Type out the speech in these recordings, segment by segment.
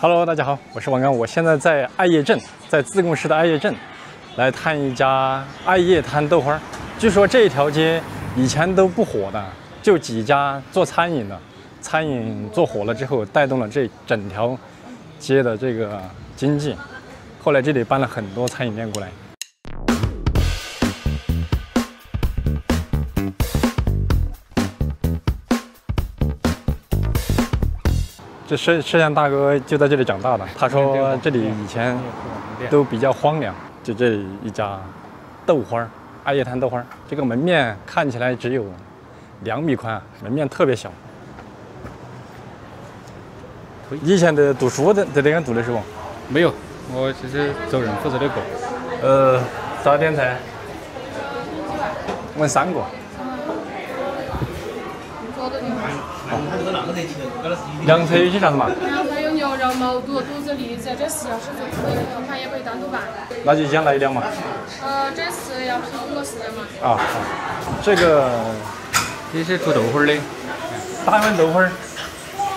Hello， 大家好，我是王刚，我现在在艾叶镇，在自贡市的艾叶镇，来探一家艾叶滩豆花。据说这一条街以前都不火的，就几家做餐饮的，餐饮做火了之后，带动了这整条街的这个经济。后来这里搬了很多餐饮店过来。 这摄像大哥就在这里长大的，他说这里以前都比较荒凉，就这里一家豆花，艾叶滩豆花，这个门面看起来只有2米宽，门面特别小。以前的读书在这边读的是不？没有，我只是走人负责的过。咋点菜？问3个。 凉菜有些啥子嘛？凉菜有牛肉、毛肚、肚子栗子，这是要是做可以拼盘也可以单独办。那就先来1两嘛。这是要苹果丝的嘛？啊，这个这是煮豆花的，大碗豆花儿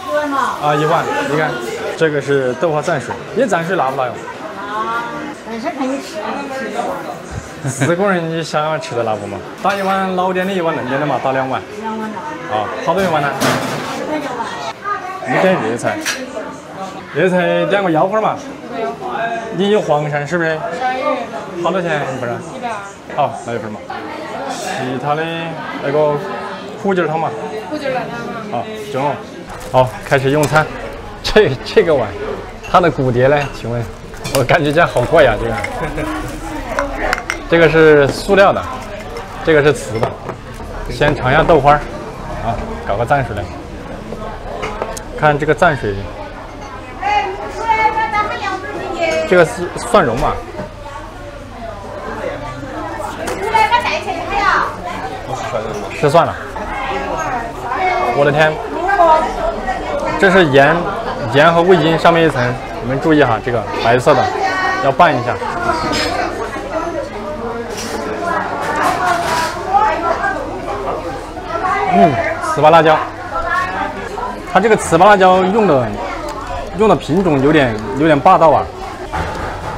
1碗嘛？啊，1碗。你看，这个是豆花蘸水，你蘸水辣不辣哟？辣，但是看你吃4个人你想要吃的辣不嘛？打1碗老点的，1碗嫩点的嘛，打2碗。2碗辣。啊，好多1碗呢10块9碗。你点热菜，热菜点个腰花嘛。你有黄鳝是不是？鳝鱼。好多钱一份啊？120。好，来1份嘛。其他的那个苦劲汤嘛。苦劲辣汤嘛。好，中了。好，开始用餐。这个碗，它的骨碟呢？请问，我感觉这样好怪呀，这个。这个是塑料的，这个是瓷的。先尝一下豆花，啊，搞个蘸水来。看这个蘸水，这个是蒜蓉嘛？吃蒜了。我的天，这是盐和味精上面一层，你们注意哈，这个白色的要拌一下。 糍粑辣椒，它这个糍粑辣椒用的品种有点霸道啊，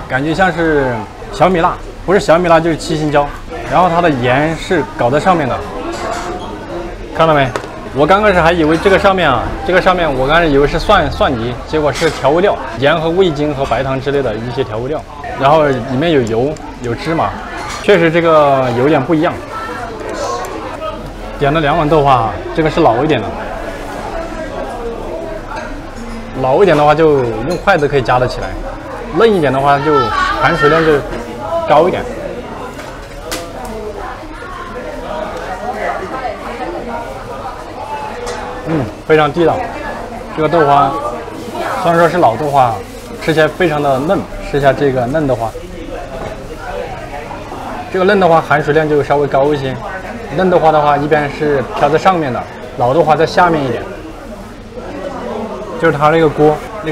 感觉像是小米辣，不是小米辣就是七星椒，然后它的盐是搞在上面的，看到没？我刚开始还以为这个上面我刚开始以为是蒜泥，结果是调味料，盐和味精和白糖之类的一些调味料，然后里面有油有芝麻，确实这个有点不一样。 点了2碗豆花，这个是老一点的。老一点的话就用筷子可以夹得起来，嫩一点的话就含水量就高一点。非常地道。这个豆花虽然说是老豆花，吃起来非常的嫩。试一下这个嫩豆花，这个嫩豆花含水量就稍微高一些。 嫩豆花的话，一般是飘在上面的，老豆花在下面一点。就是它那个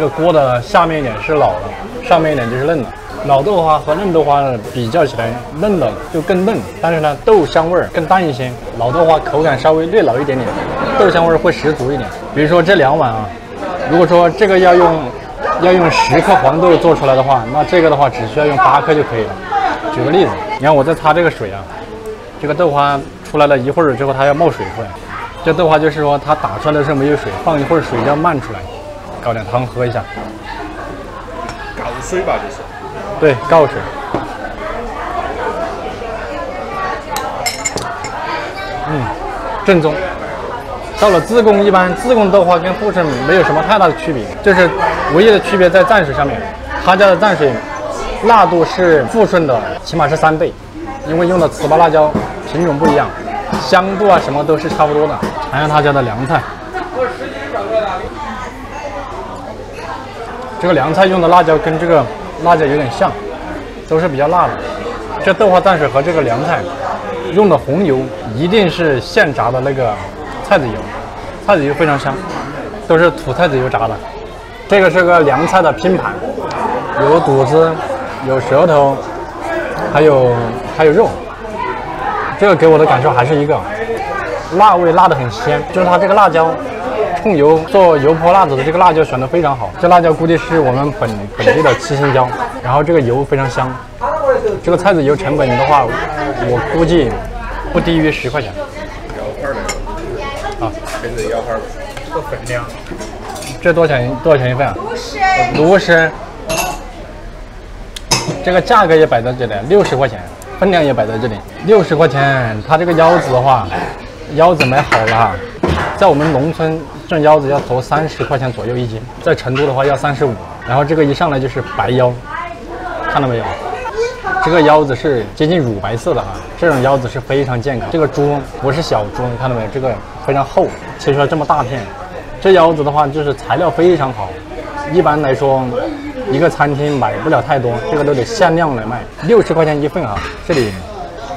锅的下面一点是老的，上面一点就是嫩的。老豆花和嫩豆花比较起来，嫩的就更嫩，但是呢，豆香味儿更淡一些。老豆花口感稍微略老一点点，豆香味儿会十足一点。比如说这2碗啊，如果说这个要用10克黄豆做出来的话，那这个的话只需要用8克就可以了。举个例子，你看我在擦这个水啊，这个豆花。 出来了一会儿之后，它要冒水出来。这豆花就是说，它打出来的时候没有水，放一会儿水就要漫出来。搞点汤喝一下。告水吧，这是。对，告水。正宗。到了自贡，一般自贡豆花跟富顺没有什么太大的区别，就是唯一的区别在蘸水上面。他家的蘸水辣度是富顺的起码是3倍，因为用的糍粑辣椒。 品种不一样，香度啊什么都是差不多的。尝尝他家的凉菜，这个凉菜用的辣椒跟这个辣椒有点像，都是比较辣的。这豆花蘸水和这个凉菜用的红油一定是现炸的那个菜籽油，菜籽油非常香，都是土菜籽油炸的。这个是个凉菜的拼盘，有肚子，有舌头，还有肉。 这个给我的感受还是一个辣味，辣得很鲜，就是它这个辣椒控油做油泼辣子的这个辣椒选的非常好，这辣椒估计是我们本地的七星椒，然后这个油非常香。这个菜籽油成本的话，我估计不低于10块钱。啊，跟着腰花，这个分量，这多少钱一份啊？50。这个价格也摆在这里，60块钱，分量也摆在这里，60块钱。它这个腰子的话，腰子买好了哈，在我们农村这腰子要投30块钱左右1斤，在成都的话要35。然后这个一上来就是白腰，看到没有？这个腰子是接近乳白色的哈，这种腰子是非常健康。这个猪不是小猪，你看到没有？这个非常厚，切出来这么大片。这腰子的话就是材料非常好，一般来说一个餐厅买不了太多，这个都得限量来卖，60块钱一份哈。这里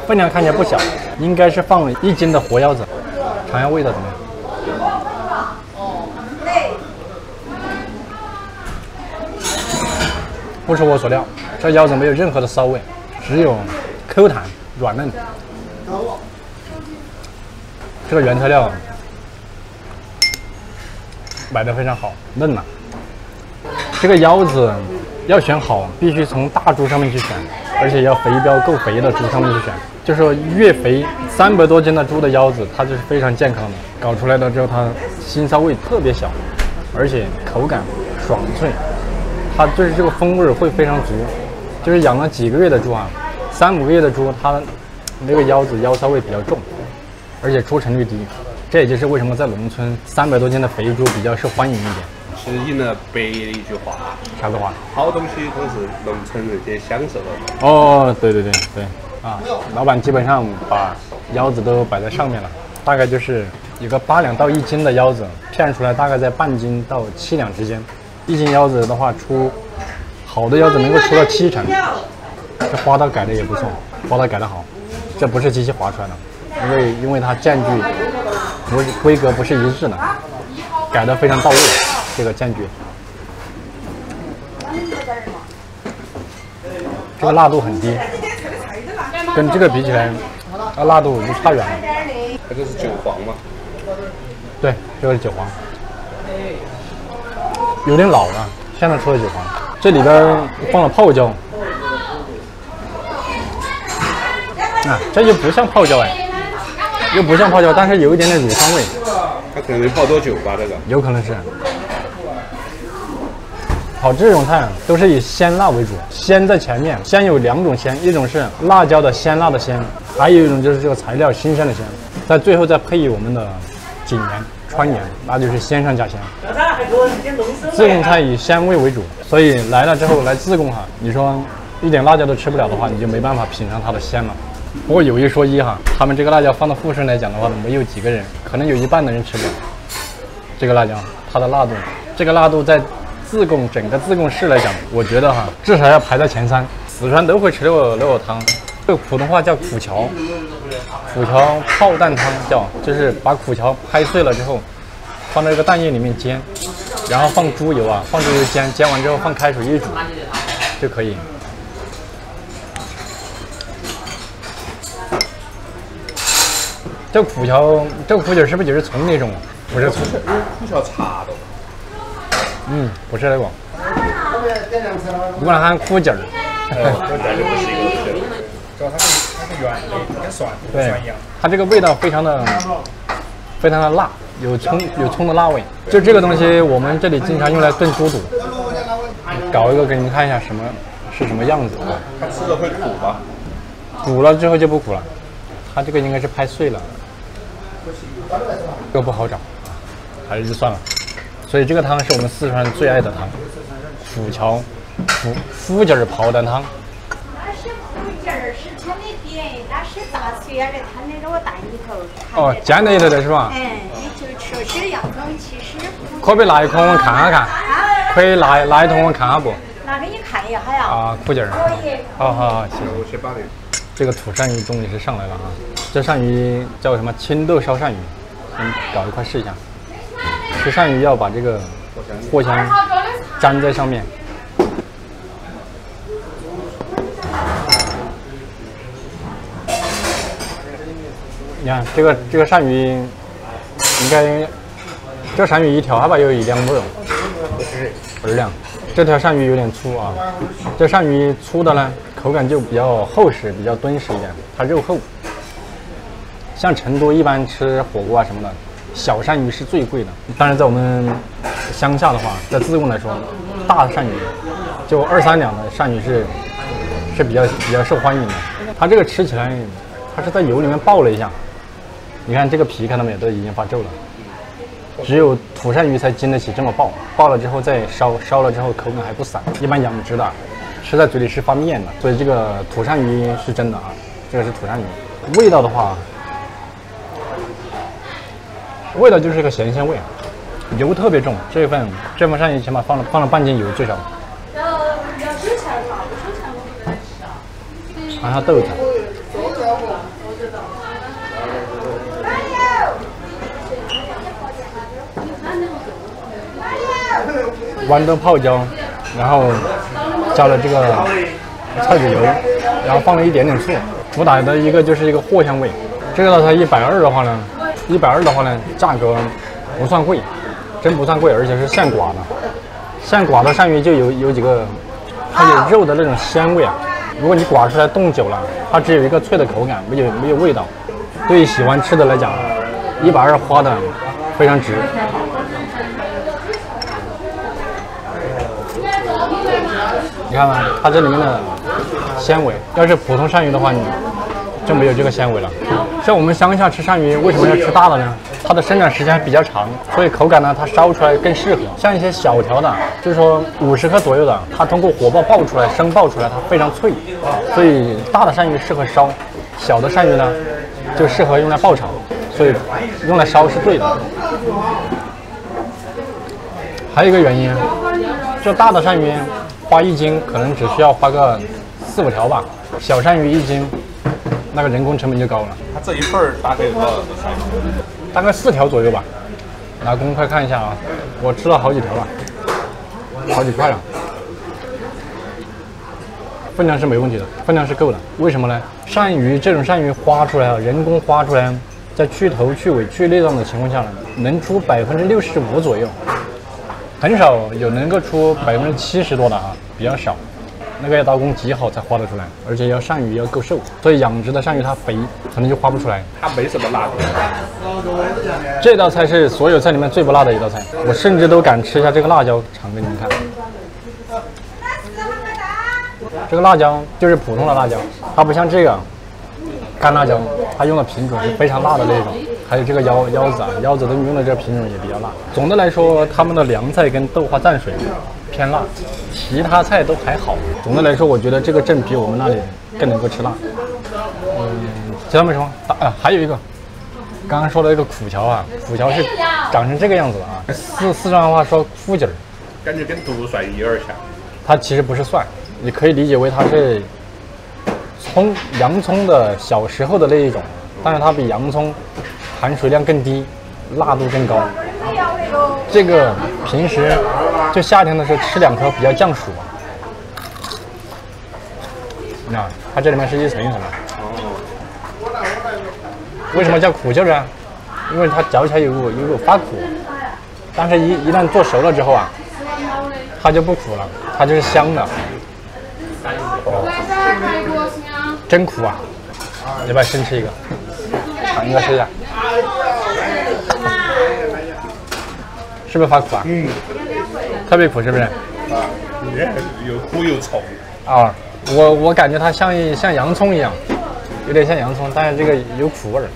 分量看起来不小，应该是放了1斤的活腰子，尝一下味道怎么样？不出我所料，这腰子没有任何的骚味，只有 Q 弹软嫩。这个原材料摆得非常好，嫩呐。这个腰子要选好，必须从大猪上面去选，而且要肥膘够肥的猪上面去选。就是说越肥，300多斤的猪的腰子，它就是非常健康的。搞出来了之后，它腥臊味特别小，而且口感爽脆。它就是这个风味会非常足，就是养了几个月的猪啊，3、5个月的猪，它那个腰子腰骚味比较重，而且出成率低。这也就是为什么在农村300多斤的肥猪比较受欢迎一点。是应了北的一句话，啥子话？好东西都是农村人先享受的。哦，对啊，老板基本上把腰子都摆在上面了，大概就是有个8两到1斤的腰子，片出来大概在半斤到7两之间。1斤腰子的话，出好的腰子能够出到7成，这花刀改的也不错，花刀改的好，这不是机器划出来的，因为它间距不是规格不是一致的，改的非常到位，这个间距。这个辣度很低，跟这个比起来，辣度就差远了。这个是韭黄吗？对，这个是韭黄。有点老了，现在出的韭黄，这里边放了泡椒，啊，这就不像泡椒哎，又不像泡椒，但是有一点点乳香味。它可能泡多久吧？这个有可能是。好，这种菜都是以鲜辣为主，鲜在前面，鲜有2种鲜，一种是辣椒的鲜辣的鲜，还有一种就是这个材料新鲜的鲜，在最后再配以我们的井盐、川盐，那就是鲜上加鲜。自贡菜以鲜味为主，所以来了之后来自贡哈，你说一点辣椒都吃不了的话，你就没办法品尝它的鲜了。不过有一说一哈，他们这个辣椒放到富顺来讲的话，没有几个人，可能有1半的人吃不了这个辣椒，它的辣度，这个辣度在自贡整个自贡市来讲，我觉得哈，至少要排在前3。四川都会吃那个汤，这个普通话叫苦荞，苦荞泡蛋汤叫，就是把苦荞拍碎了之后，放在这个蛋液里面煎，然后放猪油啊，放猪油煎，煎完之后放开水一煮就可以。这苦荞，这个苦酒是不是就是葱那种？不是葱，苦荞茶的。不是那个。我管它喊苦劲儿。主要它是原的，跟蒜一样。它这个味道非常的辣，有葱的辣味。就这个东西，我们这里经常用来炖猪肚。搞一个给你们看一下是什么样子啊？它吃了会苦吗？苦了之后就不苦了，它这个应该是拍碎了，这个不好找，还是就算了。所以这个汤是我们四川最爱的汤，苦荞腐筋泡蛋汤。那是腐筋儿是它的点，那是大碎的，它那个蛋里头。哦，煎在里头的是吧？你就吃起样子，其实。可不可以拿一颗我们看一看？可以拿一桶我们看下不？拿给你看一下呀。啊，苦劲儿。可以。好，行。我先把这个土鳝鱼终于是上来了啊！这鳝鱼叫什么？青豆烧鳝鱼，先搞一块试一下。吃鳝鱼要把这个藿香粘在上面。你看这个鳝鱼，应该这鳝鱼一条还把有1两多肉，2两。这条鳝鱼有点粗啊，这鳝鱼粗的呢，口感就比较厚实，比较敦实一点，它肉厚。像成都一般吃火锅啊什么的，小鳝鱼是最贵的。当然，在我们乡下的话，在自贡来说，大鳝鱼就2、3两的鳝鱼是比较受欢迎的。它这个吃起来，它是在油里面爆了一下，你看这个皮看到没有，都已经发皱了。只有土鳝鱼才经得起这么爆了之后再烧了之后口感还不散。一般养殖的吃在嘴里是发面的，所以这个土鳝鱼是真的啊，这个是土鳝鱼。味道的话，味道就是个咸鲜味，油特别重。这份鳝鱼起码放了半斤油最少。尝下豆子。豌豆泡椒，然后加了这个菜籽油，然后放了一点点醋，主打的一个就是一个藿香味。这个呢，它120的话呢，价格不算贵，真不算贵，而且是现刮的。现刮的鳝鱼就有几个，它有肉的那种鲜味啊。如果你刮出来冻久了，它只有一个脆的口感，没有味道。对于喜欢吃的来讲，120花的非常值。你看吧，它这里面的纤维，要是普通鳝鱼的话，你就没有这个纤维了。像我们乡下吃鳝鱼，为什么要吃大的呢？它的生长时间还比较长，所以口感呢，它烧出来更适合。像一些小条的，就是说50克左右的，它通过火爆出来，生爆出来，它非常脆。所以大的鳝鱼适合烧，小的鳝鱼呢就适合用来爆炒，所以用来烧是对的。还有一个原因，就大的鳝鱼花1斤可能只需要花个4、5条吧，小鳝鱼1斤，那个人工成本就高了。它这一份大概有多少个鳝鱼？大概4条左右吧。拿公筷看一下啊，我吃了好几条了，好几块了。分量是没问题的，分量是够的。为什么呢？鳝鱼这种鳝鱼花出来啊，人工花出来，在去头、去尾、去内脏的情况下呢，能出65%左右。很少有能够出70%多的啊，比较少。那个要刀工极好才花得出来，而且要鳝鱼要够瘦，所以养殖的鳝鱼它肥，可能就花不出来。它没什么辣的。这道菜是所有菜里面最不辣的一道菜，我甚至都敢吃一下这个辣椒，尝给你们看。这个辣椒就是普通的辣椒，它不像这个干辣椒，它用的品种是非常辣的那种。还有这个腰子啊，腰子都用的这个品种也比较辣。总的来说，他们的凉菜跟豆花蘸水偏辣，其他菜都还好。总的来说，我觉得这个镇比我们那里更能够吃辣。其他没什么。还有一个，刚刚说的一个苦荞啊，苦荞是长成这个样子的啊。四川话说苦劲儿，感觉跟独蒜有点像。它其实不是蒜，你可以理解为它是洋葱的小时候的那一种，但是它比洋葱含水量更低，辣度更高。这个平时就夏天的时候吃2颗比较降暑。你看，它这里面是一层一层的。为什么叫苦劲儿啊？因为它嚼起来有股发苦，但是一旦做熟了之后啊，它就不苦了，它就是香的。真苦啊！要不要先吃一个？尝一个试一下。是不是发苦啊？特别苦是不是？又苦又臭。啊，我感觉它像洋葱一样，有点像洋葱，但是这个有苦味儿。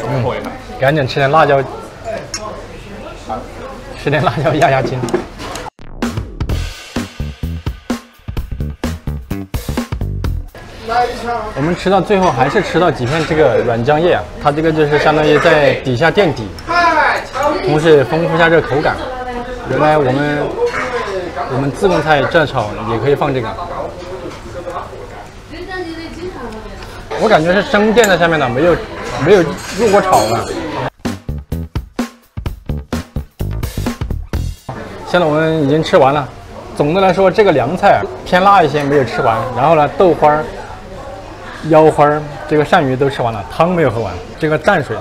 中和一下。赶紧吃点辣椒，吃点辣椒压惊。我们吃到最后还是吃到几片这个软浆叶啊，它这个就是相当于在底下垫底，同时丰富一下这个口感。原来我们自贡菜蘸炒也可以放这个，我感觉是生垫在下面的，没有入过炒的。现在我们已经吃完了。总的来说，这个凉菜偏辣一些，没有吃完。然后呢，豆花、腰花、这个鳝鱼都吃完了，汤没有喝完。这个蘸水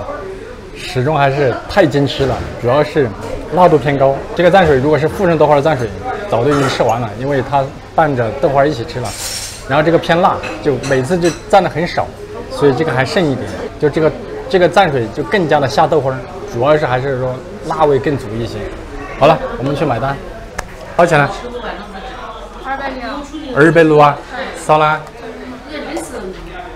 始终还是太矜持了，主要是辣度偏高。这个蘸水如果是富盛豆花的蘸水，早就已经吃完了，因为它拌着豆花一起吃了。然后这个偏辣，就每次就蘸的很少，所以这个还剩一点。就这个蘸水就更加的下豆花，主要是还是说辣味更足一些。好了，我们去买单，多少钱呢？260啊，少啦。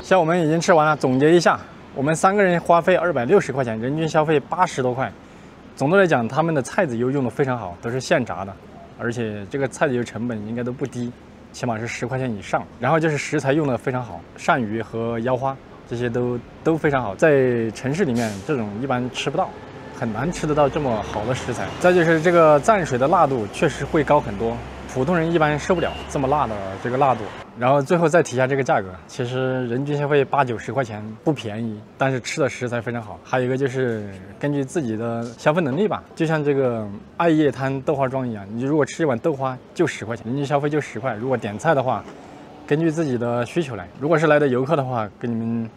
像我们已经吃完了，总结一下，我们3个人花费260块钱，人均消费80多块。总的来讲，他们的菜籽油用的非常好，都是现炸的，而且这个菜籽油成本应该都不低，起码是10块钱以上。然后就是食材用的非常好，鳝鱼和腰花这些都非常好，在城市里面这种一般吃不到，很难吃得到这么好的食材。再就是这个蘸水的辣度确实会高很多，普通人一般受不了这么辣的这个辣度。然后最后再提一下这个价格，其实人均消费80、90块钱不便宜，但是吃的食材非常好。还有一个就是根据自己的消费能力吧，就像这个爱叶滩豆花庄一样，你如果吃一碗豆花就10块钱，人均消费就10块。如果点菜的话，根据自己的需求来。如果是来的游客的话，给你们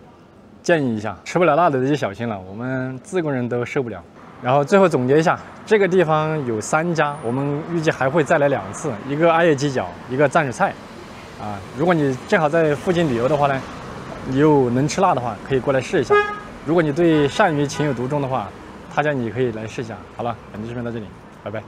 建议一下，吃不了辣的就小心了，我们自贡人都受不了。然后最后总结一下，这个地方有3家，我们预计还会再来2次，一个阿叶鸡脚，一个蘸水菜。如果你正好在附近旅游的话呢，你又能吃辣的话，可以过来试一下。如果你对鳝鱼情有独钟的话，他家你可以来试一下。好了，本期视频到这里，拜拜。